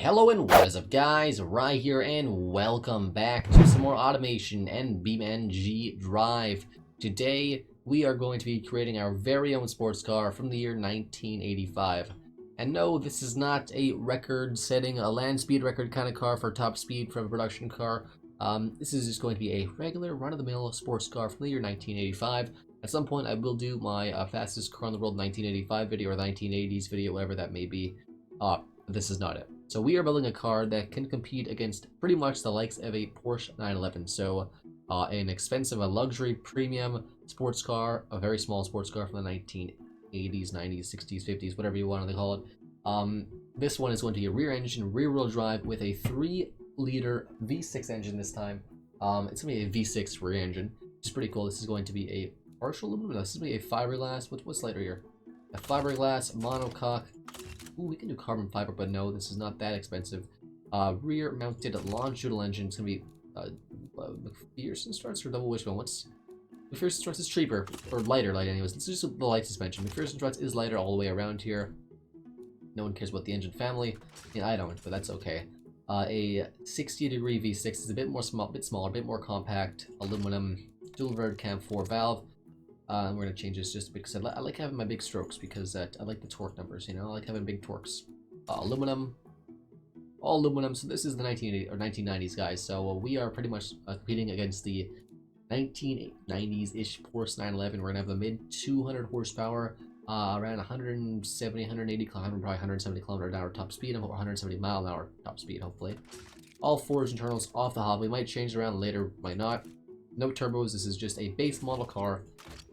Hello and what is up guys, Rai here and welcome back to some more automation and BeamNG.Drive. Today we are going to be creating our very own sports car from the year 1985. And no, this is not a record-setting, a land speed record kind of car for top speed from a production car. This is just going to be a regular run-of-the-mill sports car from the year 1985. At some point I will do my fastest car in the world 1985 video or the 1980s video, whatever that may be. This is not it. So we are building a car that can compete against pretty much the likes of a Porsche 911. So an expensive, a luxury premium sports car, a very small sports car from the 1980s, 90s, 60s, 50s, whatever you want to call it. This one is going to be a rear engine, rear wheel drive with a 3-liter V6 engine this time. It's going to be a V6 rear engine, which is pretty cool. This is going to be a partial aluminum. This is going to be a fiberglass. What's lighter here? A fiberglass monocoque. Ooh, we can do carbon fiber, but no, this is not that expensive. Rear-mounted longitudinal engine. It's going to be McPherson struts or double wishbone. What's McPherson struts is cheaper or lighter light anyways. This is just the light suspension. McPherson struts is lighter all the way around here. No one cares about the engine family. I mean, I don't, but that's okay. A 60-degree V6 is a bit smaller, a bit more compact. Aluminum, dual vert cam 4 valve. We're going to change this just because I like having my big strokes because I like the torque numbers, you know, I like having big torques. Aluminum, all aluminum. So this is the 1980 or 1990s, guys. So we are pretty much competing against the 1990s-ish Porsche 911. We're going to have the mid 200 horsepower, around 170, 180, probably 170 kilometer an hour top speed, and 170 mile an hour top speed, hopefully. All forged internals off the hub. We might change it around later, might not. No turbos. This is just a base model car.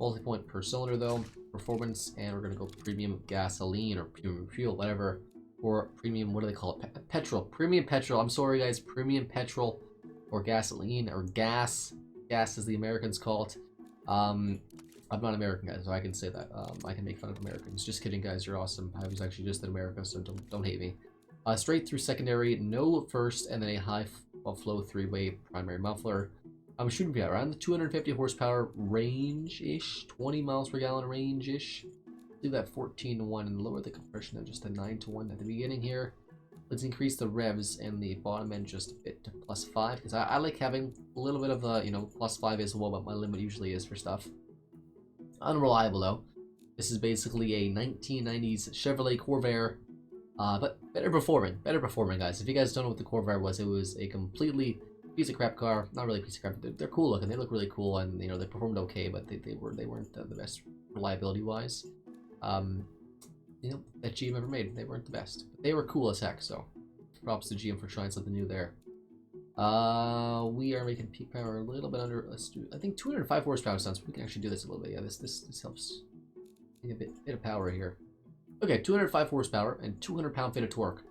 Multi-point per cylinder though. Performance, and we're gonna go premium gasoline or premium fuel, whatever. Or premium, what do they call it? Petrol. Premium petrol. I'm sorry guys. Premium petrol or gasoline or gas. Gas as the Americans call it. I'm not American, guys, so I can say that. I can make fun of Americans. Just kidding, guys. You're awesome. I was actually just in America, so don't hate me. Straight through secondary, no first, and then a high flow 3-way primary muffler. I'm shooting for around the 250 horsepower range-ish, 20 miles per gallon range-ish. Do that 14 to 1 and lower the compression at just a 9 to 1 at the beginning here. Let's increase the revs and the bottom end just a bit to +5 because I like having a little bit of the, you know, +5 is what my limit usually is for stuff. Unreliable though. This is basically a 1990s Chevrolet Corvair, but better performing, guys. If you guys don't know what the Corvair was, it was a completely piece of crap car. Not really a piece of crap. They're cool looking. They look really cool, and you know they performed okay, but they weren't the best reliability wise. You know, that GM ever made. They weren't the best. But they were cool as heck. So props to GM for trying something new there. We are making peak power a little bit under. Let's do. I think 205 horsepower sounds. We can actually do this a little bit. Yeah, this helps. Get a bit of power here. Okay, 205 horsepower and 200 pound-feet of torque.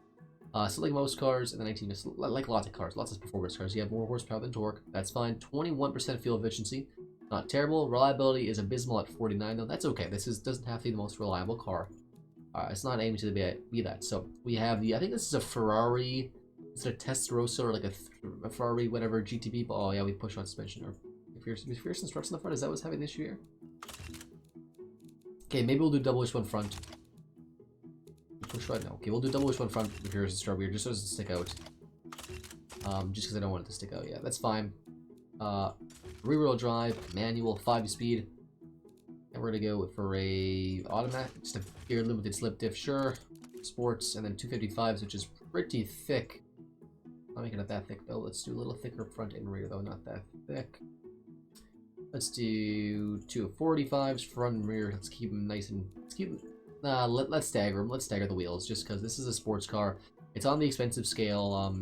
So like most cars in the 1990s, like lots of cars, lots of performance cars, you have more horsepower than torque. That's fine. 21% fuel efficiency, not terrible. Reliability is abysmal at 49 though. That's okay. This doesn't have to be the most reliable car. It's not aiming to be that. So we have the, I think this is a Ferarri. Is it a Testarossa or like a Ferrari whatever GTB? Oh yeah, we push on suspension or McPherson struts in the front. Is that what's having the issue here? Okay, maybe we'll do double wishbone front. Push right now. Okay, we'll do double wishbone front if here's a strawberry just so it doesn't stick out. Just because I don't want it to stick out. Yeah, that's fine. Rear wheel drive, manual, 5-speed. And we're gonna go for a automatic, just a gear limited slip diff, sure. Sports, and then 255s, which is pretty thick. Not making it that thick though. Let's do a little thicker front and rear though, not that thick. Let's do 245s, front and rear. Let's keep them nice and let's stagger them. Let's stagger the wheels, just because this is a sports car. It's on the expensive scale,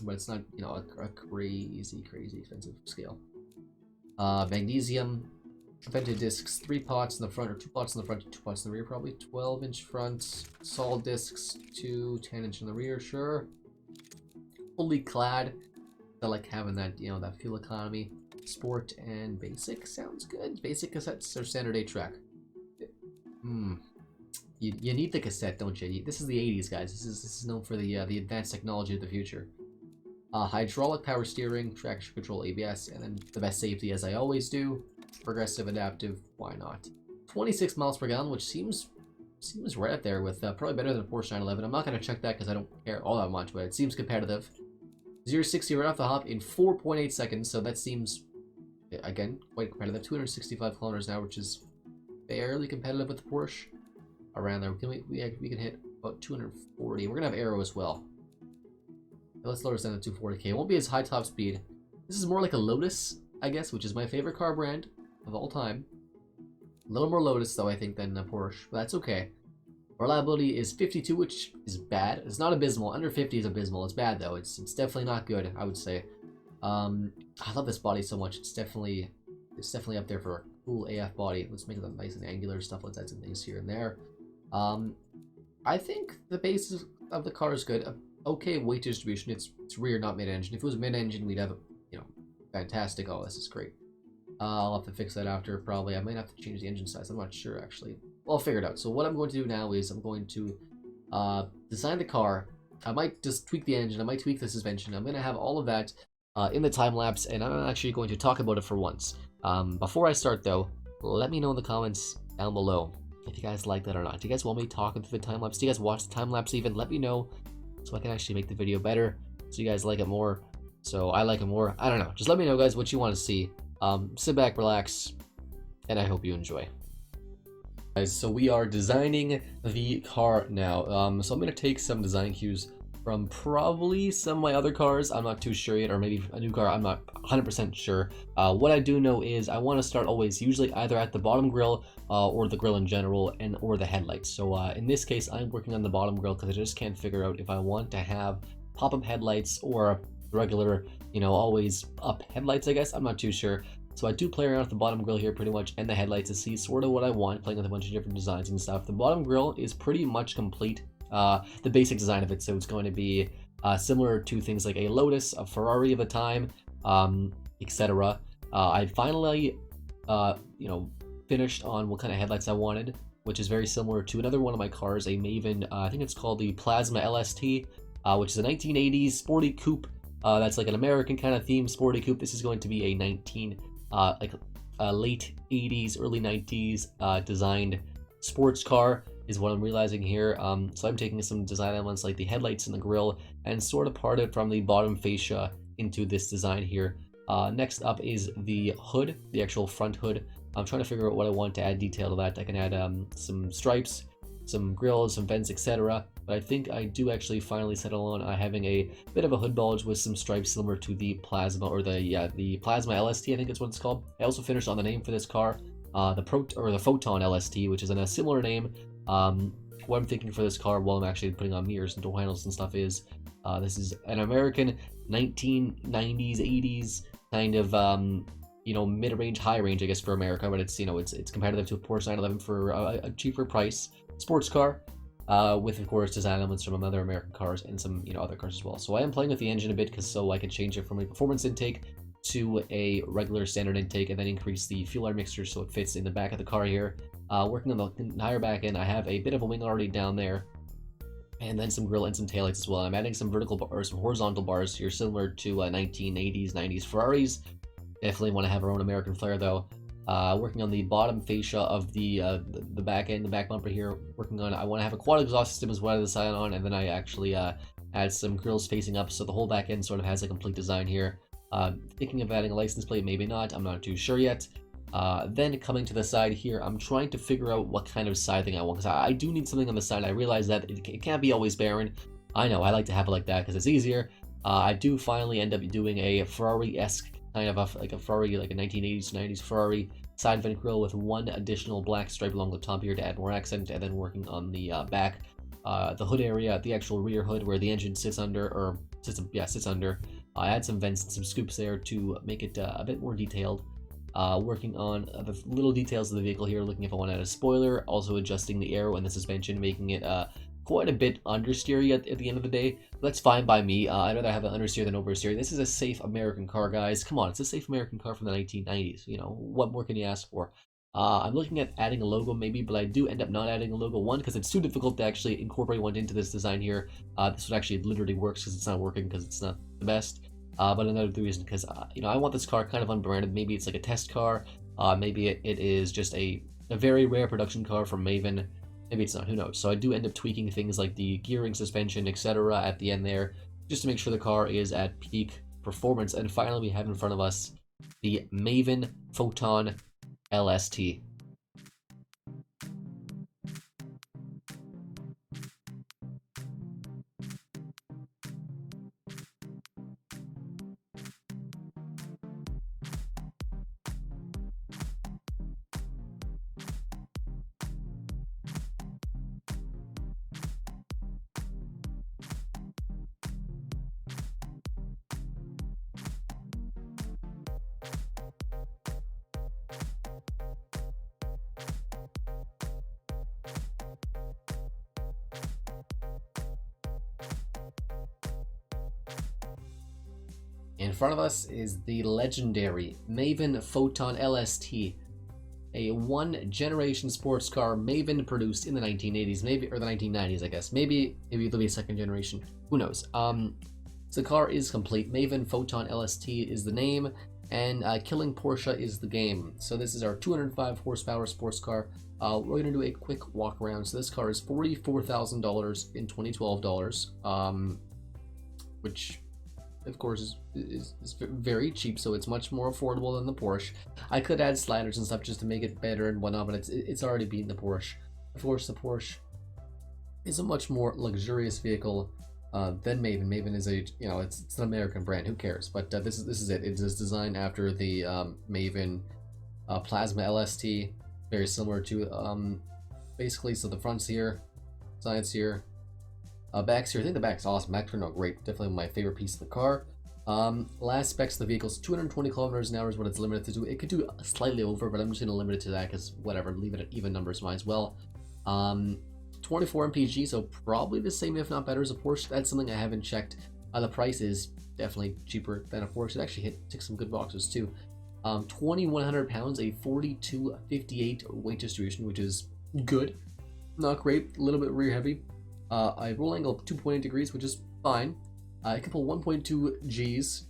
but it's not, you know, a crazy expensive scale. Magnesium, vented discs, 3 pots in the front, or 2 pots in the front, 2 pots in the rear, probably 12-inch front. Solid discs, 2 10-inch in the rear, sure. Fully clad. I like having that, you know, that fuel economy. Sport and basic sounds good. Basic cassettes or standard 8-track. You need the cassette, don't you? This is the 80s, guys. This is known for the advanced technology of the future. Hydraulic power steering, traction control, ABS, and then the best safety, as I always do. Progressive, adaptive, why not? 26 miles per gallon, which seems seems right up there with probably better than a Porsche 911. I'm not going to check that because I don't care all that much, but it seems competitive. 0-60 right off the hop in 4.8 seconds, so that seems, again, quite competitive. 265 kilometers an hour, which is fairly competitive with the Porsche. Around there, we can hit about 240. We're going to have aero as well. Let's lower this down to 240k. It won't be as high top speed. This is more like a Lotus, I guess, which is my favorite car brand of all time. A little more Lotus, though, I think, than Porsche, but that's okay. Reliability is 52, which is bad. It's not abysmal. Under 50 is abysmal. It's bad, though. It's definitely not good, I would say. I love this body so much. It's definitely up there for a cool AF body. Let's make it nice and angular stuff. Let's add some things here and there. I think the base of the car is good. Okay weight distribution. It's rear, not mid-engine. If it was mid-engine, we'd have, you know, fantastic. Oh, this is great. I'll have to fix that after, probably. I might have to change the engine size. I'm not sure, actually. Well, I'll figure it out. So what I'm going to do now is I'm going to design the car. I might just tweak the engine. I might tweak the suspension. I'm going to have all of that in the time-lapse, and I'm actually going to talk about it for once. Before I start, though, let me know in the comments down below if you guys like that or not. Do you guys want me talking through the time-lapse? Do you guys watch the time-lapse even? Let me know so I can actually make the video better, so you guys like it more, so I like it more. I don't know. Just let me know, guys, what you want to see. Sit back, relax, and I hope you enjoy. Guys, so we are designing the car now. So I'm going to take some design cues from probably some of my other cars. I'm not too sure yet, or maybe a new car. I'm not 100% sure. What I do know is I want to start always usually either at the bottom grille or the grille in general, or the headlights. So in this case, I'm working on the bottom grille because I just can't figure out if I want to have pop-up headlights or regular, you know, always up headlights, I guess. I'm not too sure. So I do play around with the bottom grille here pretty much, and the headlights to see sort of what I want, playing with a bunch of different designs and stuff. The bottom grille is pretty much complete, the basic design of it, so it's going to be similar to things like a Lotus, a Ferrari of a time, etc. I finally, you know, finished on what kind of headlights I wanted, which is very similar to another one of my cars, a Maven, I think it's called the Plasma LST, which is a 1980s sporty coupe. That's like an American kind of theme sporty coupe. This is going to be a late 80s, early 90s designed sports car is what I'm realizing here. So I'm taking some design elements like the headlights and the grille and sort of parted from the bottom fascia into this design here. Next up is the hood, the actual front hood. I'm trying to figure out what I want to add detail to that. I can add some stripes, some grills, some vents, etc. But I think I do actually finally settle on having a bit of a hood bulge with some stripes similar to the Plasma, or the Plasma LST, I think it's what it's called. I also finished on the name for this car, the Photon LST, which is in a similar name. What I'm thinking for this car while I'm actually putting on mirrors and door handles and stuff is, this is an American 1990s, 80s kind of, you know, mid-range, high-range, I guess, for America, but it's, you know, it's competitive to a Porsche 911 for a cheaper price sports car, with, of course, design elements from other American cars and some, you know, other cars as well. So I am playing with the engine a bit, so I can change it from a performance intake to a regular standard intake, and then increase the fuel air mixture so it fits in the back of the car here. Working on the entire back end, I have a bit of a wing already down there, and then some grille and some taillights as well. I'm adding some vertical or some horizontal bars here, similar to 1980s, 90s Ferraris. Definitely want to have our own American flair, though. Working on the bottom fascia of the back end, the back bumper here. Working on, I want to have a quad exhaust system is what I decided on, and then I actually add some grills facing up, so the whole back end sort of has a complete design here. Thinking of adding a license plate, maybe not. I'm not too sure yet. Then coming to the side here, I'm trying to figure out what kind of siding I want, because I do need something on the side. I realize that it can't be always barren. I know, I like to have it like that because it's easier. I do finally end up doing a Ferrari-esque kind of like a Ferrari, like a 1980s, 90s Ferrari side vent grille with one additional black stripe along the top here to add more accent, and then working on the back, the hood area, the actual rear hood where the engine sits under, or sits under. I add some vents and some scoops there to make it a bit more detailed. Working on the little details of the vehicle here, looking if I want to add a spoiler, also adjusting the aero and the suspension, making it quite a bit understeery at the end of the day. That's fine by me. I'd rather have an understeer than oversteer. This is a safe American car, guys. Come on, it's a safe American car from the 1990s. You know, what more can you ask for? I'm looking at adding a logo maybe, but I do end up not adding a logo. One, because it's too difficult to actually incorporate one into this design here. This one actually literally works because it's not working because it's not the best. But another reason, because you know, I want this car kind of unbranded. Maybe it's like a test car. Maybe it is just a very rare production car from Maven. Maybe it's not, who knows. So I do end up tweaking things like the gearing, suspension, etc. at the end there, just to make sure the car is at peak performance. And finally, we have in front of us the Maven Photon LST. In front of us is the legendary Maven Photon LST, a one-generation sports car Maven produced in the 1980s, maybe, or the 1990s, I guess. Maybe it'll be a second generation. Who knows? So the car is complete. Maven Photon LST is the name, and Killing Porsche is the game. So this is our 205 horsepower sports car. We're going to do a quick walk around. So this car is $44,000 in 2012 dollars, which of course is very cheap, so it's much more affordable than the Porsche. I could add sliders and stuff just to make it better and whatnot, but it's already beaten the Porsche. Of course, the Porsche is a much more luxurious vehicle than Maven. Maven is a, you know, it's an American brand. Who cares? But this is it. It is designed after the Maven Plasma LST, very similar to basically. So the front's here, sides here. Back's here. I think the back's awesome. Back turned out great. Definitely my favorite piece of the car. Last specs of the vehicle is 220 kilometers an hour is what it's limited to do. It could do slightly over, but I'm just going to limit it to that because whatever, leave it at even numbers, might as well. 24 mpg, so probably the same, if not better, as a Porsche. That's something I haven't checked. The price is definitely cheaper than a Porsche. It actually ticks some good boxes too. 2,100 pounds, a 42/58 weight distribution, which is good. Not great. A little bit rear heavy. A roll angle of 2.8 degrees, which is fine. I can pull 1.2 Gs,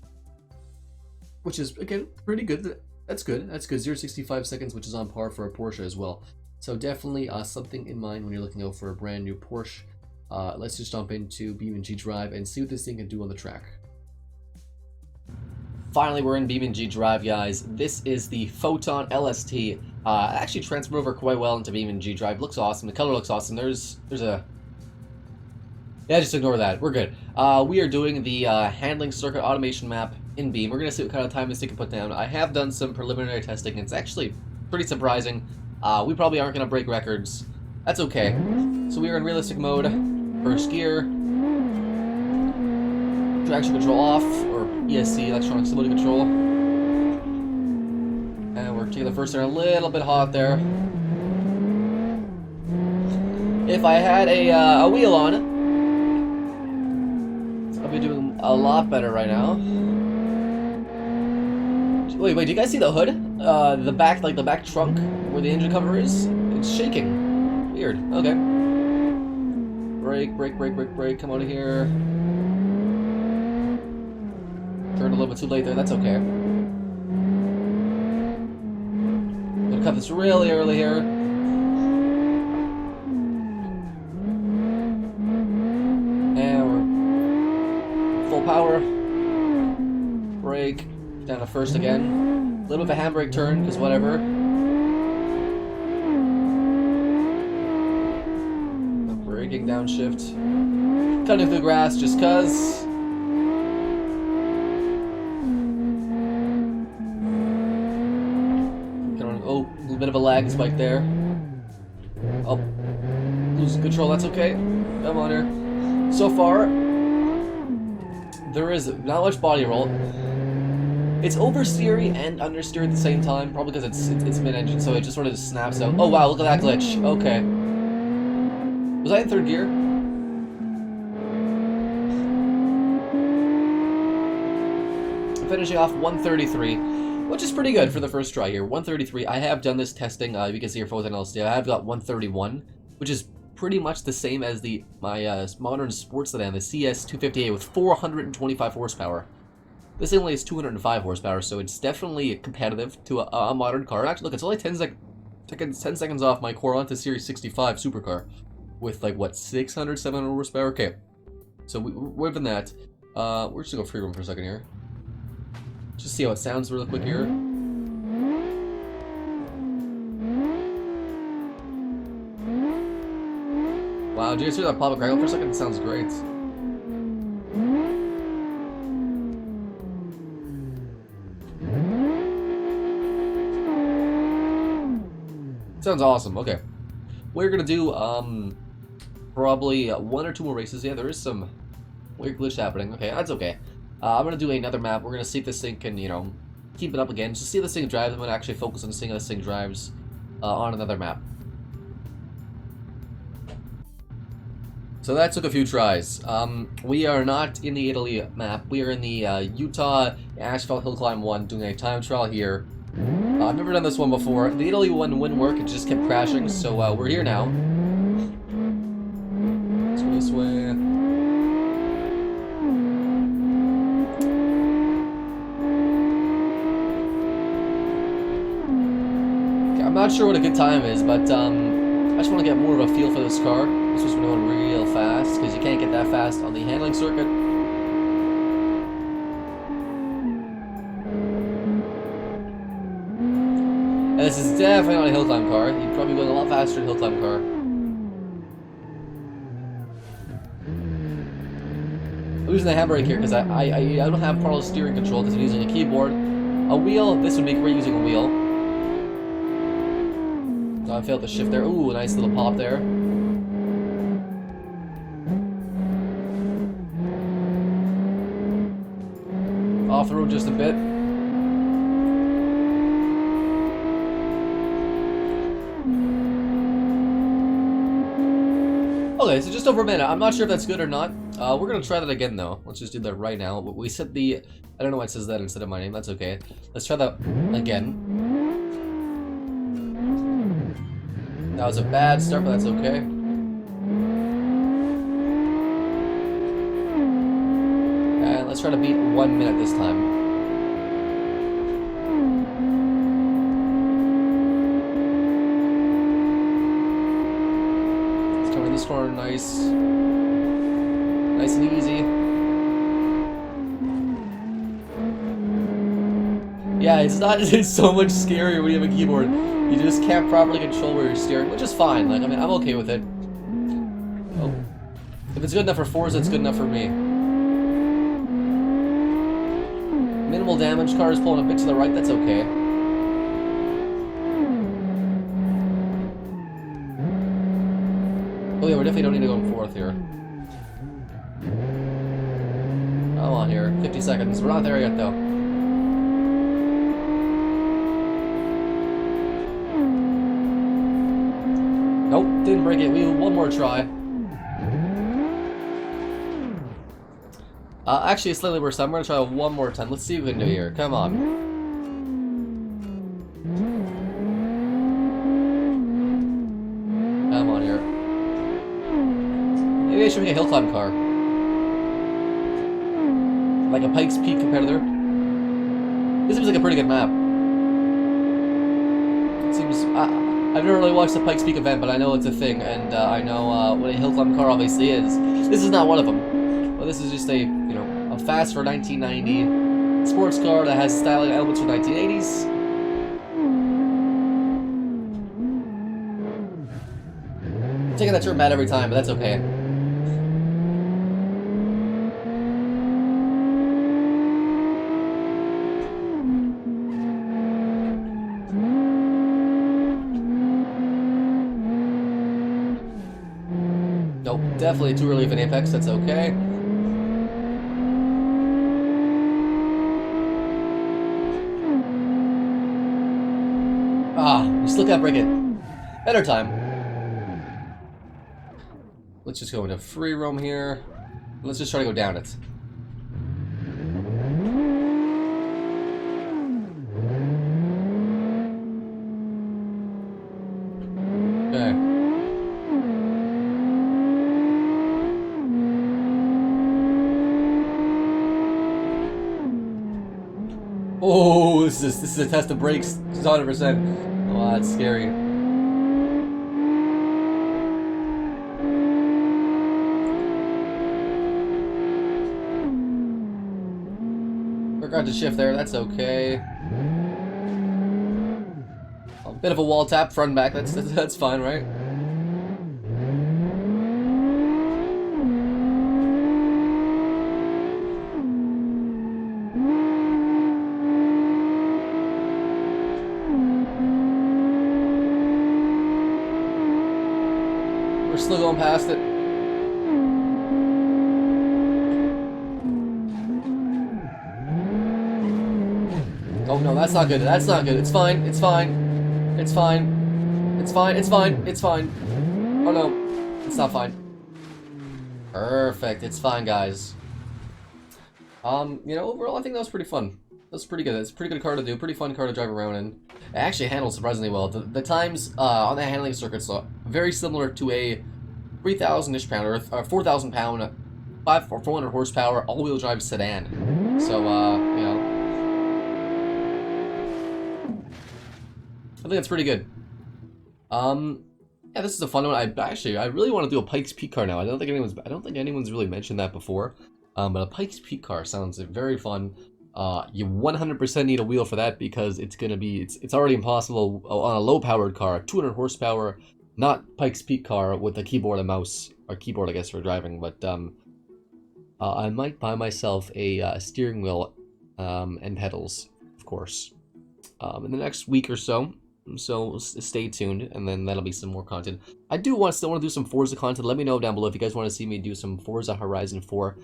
which is, again, pretty good. That's good. That's good. 0-65 seconds, which is on par for a Porsche as well. So definitely something in mind when you're looking out for a brand new Porsche. Let's just jump into BeamNG.Drive and see what this thing can do on the track. Finally, we're in BeamNG.Drive, guys. This is the Photon LST. Actually transferred over quite well into BeamNG.Drive. Looks awesome. The color looks awesome. There's a... Yeah, just ignore that. We're good. We are doing the handling circuit automation map in Beam. We're going to see what kind of time this thing can put down. I have done some preliminary testing. It's actually pretty surprising. We probably aren't going to break records. That's okay. So we are in realistic mode. First gear. Traction control off, or ESC, electronic stability control. And we're taking the first turn a little bit hot there. If I had a wheel on, I'll be doing a lot better right now. Wait, do you guys see the hood? The back, like the back trunk where the engine cover is? It's shaking. Weird. Okay. Brake. Come out of here. Turned a little bit too late there. That's okay. Gonna cut this really early here. Power, brake, down to first again, a little bit of a handbrake turn, because whatever. Braking, downshift, cutting through the grass, just cuz. Oh, a little bit of a lag spike there. Oh, losing control, that's okay. Come on here. So far, there is not much body roll. It's oversteery and understeer at the same time, probably because it's mid-engine, so it just sort of snaps out. Oh wow, look at that glitch. Okay. Was I in third gear? Finishing off 133, which is pretty good for the first try here. 133. I have done this testing. You can see your Photon LST. I have got 131, which is pretty much the same as my modern sports sedan, the CS258 with 425 horsepower. This thing only has 205 horsepower, so it's definitely competitive to a modern car. Actually, look, it's only 10 seconds. taking 10 seconds off my Corante Series 65 supercar with like what 600, 700 horsepower. Okay, so we're in that. We're just gonna go free roam for a second here. Just see how it sounds really quick here. Wow, did you guys hear that pop and crackle for a second? It sounds great. Sounds awesome. Okay, we're gonna do probably 1 or 2 more races. Yeah, there is some weird glitch happening. Okay, that's okay. I'm gonna do another map. We're gonna see if this thing can, you know, keep it up again. Just see if this thing drives. I'm gonna actually focus on seeing if this thing drives on another map. So that took a few tries. We are not in the Italy map. We are in the Utah Asphalt Hill Climb 1, doing a time trial here. I've never done this one before. The Italy one wouldn't work, it just kept crashing, so we're here now. Let's go this way. Okay, I'm not sure what a good time is, but I just want to get more of a feel for this car. This was going real fast, because you can't get that fast on the handling circuit. And this is definitely not a hill climb car. You'd probably go a lot faster in a hill climb car. I'm using the handbrake here because I don't have parallel steering control because I'm using a keyboard. A wheel, this would be great using a wheel. I failed to shift there. Ooh, a nice little pop there. Off the road just a bit. Okay, so just over a minute. I'm not sure if that's good or not. We're gonna try that again though. Let's just do that right now. We set the... I don't know why it says that instead of my name. That's okay. Let's try that again. That was a bad start, but that's okay. And let's try to beat 1 minute this time. Let's come in this corner nice. Nice and easy. Yeah, it's so much scarier when you have a keyboard. You just can't properly control where you're steering, which is fine. Like, I mean, I'm okay with it. Oh. If it's good enough for Forza, it's good enough for me. Minimal damage, car is pulling a bit to the right, that's okay. Oh yeah, we definitely don't need to go in fourth here. Come on here, 50 seconds. We're not there yet though. Nope, didn't break it. We have one more try. Actually, it's slightly worse. I'm gonna try one more time. Let's see what we can do here. Come on. Come on here. Maybe I should make a hill climb car. Like a Pikes Peak competitor. This seems like a pretty good map. It seems... I've never really watched the Pikes Peak event, but I know it's a thing, and I know what a hill climb car obviously is. This is not one of them. But this is just a, you know, a fast for 1990 sports car that has styling elements from 1980s. I'm taking that turn bad every time, but that's okay. Nope, definitely too early of an apex, that's okay. Ah, we still can't break it. Better time. Let's just go into free roam here. Let's just try to go down it. Okay. Oh, this is a test of brakes, 100%. Oh, that's scary. Forgot to shift there, that's okay. A bit of a wall tap, front and back, that's fine, right? We're still going past it. Oh no, that's not good. That's not good. It's fine. It's fine. It's fine. It's fine. It's fine. It's fine. Oh no, it's not fine. Perfect. It's fine, guys. You know, overall, I think that was pretty fun. That's pretty good. It's a pretty good car to do. Pretty fun car to drive around in. It actually handles surprisingly well. The times on the handling circuits are very similar to a 3,000-ish pound or 4,000 pound, 400 horsepower all-wheel drive sedan. So, you know, I think that's pretty good. Yeah, this is a fun one. I really want to do a Pikes Peak car now. I don't think anyone's really mentioned that before. But a Pikes Peak car sounds very fun. You 100% need a wheel for that because it's already impossible on a low-powered car, 200 horsepower, not Pikes Peak car with a keyboard and mouse, or keyboard I guess for driving. But I might buy myself a steering wheel and pedals, of course, in the next week or so. So stay tuned, and then that'll be some more content. I still want to do some Forza content. Let me know down below if you guys want to see me do some Forza Horizon 4,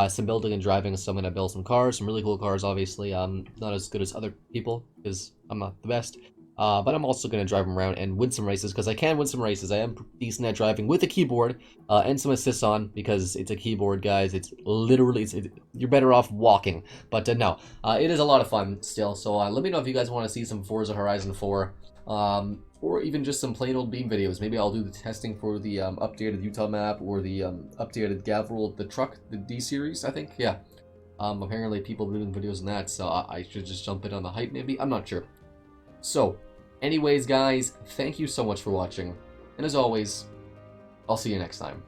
some building and driving. So I'm gonna build some cars, some really cool cars. Obviously, not as good as other people because I'm not the best. But I'm also gonna drive them around and win some races because I can win some races. I am decent at driving with a keyboard and some assists on because it's a keyboard, guys. It's literally you're better off walking. But no, it is a lot of fun still. So let me know if you guys want to see some Forza Horizon 4. Or even just some plain old Beam videos. Maybe I'll do the testing for the updated Utah map or the updated Gavril, the truck, the D series, I think. Yeah. Apparently people are doing videos on that, so I should just jump in on the hype maybe. I'm not sure. So, anyways, guys, thank you so much for watching. And as always, I'll see you next time.